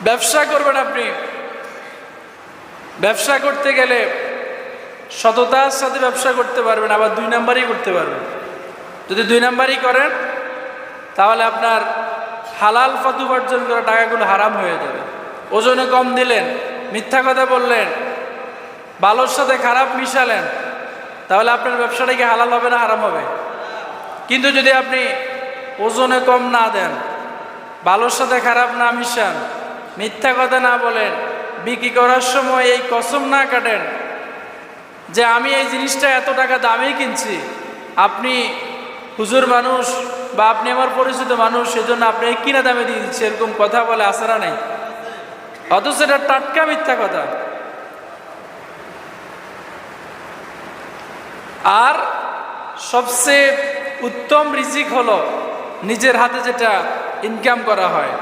ব্যবসা করবেন আপনি, ব্যবসা করতে গেলে সততার সাথে ব্যবসা করতে পারবেন, আবার 2 নাম্বারই করতে পারবেন। যদি 2 নাম্বারই করেন তাহলে আপনার হালাল ফাত উপার্জন করা টাকাগুলো হারাম হয়ে যাবে। ওজনে কম দিলেন, মিথ্যা কথা বললেন, ভালোর সাথে খারাপ মিশালেন, তাহলে আপনার ব্যবসাটা কি হালাল হবে না হারাম হবে? কিন্তু যদি আপনি ওজনে কম না দেন, ভালোর সাথে খারাপ না মিশান, মিথ্যা কথা না বলেন, বিক্রি করার সময় এই কসম না কাটেন যে আমি এই জিনিসটা এত টাকা দামেই কিনছি, আপনি হুজুর মানুষ বা আপনি আমার পরিচিত মানুষ, সেজন্য আপনি কিনা দামে দিয়ে দিচ্ছে, এরকম কথা বলে আসারা নেই, অথচ এটা টাটকা মিথ্যা কথা। আর সবচেয়ে উত্তম রিজিক হলো নিজের হাতে যেটা ইনকাম করা হয়।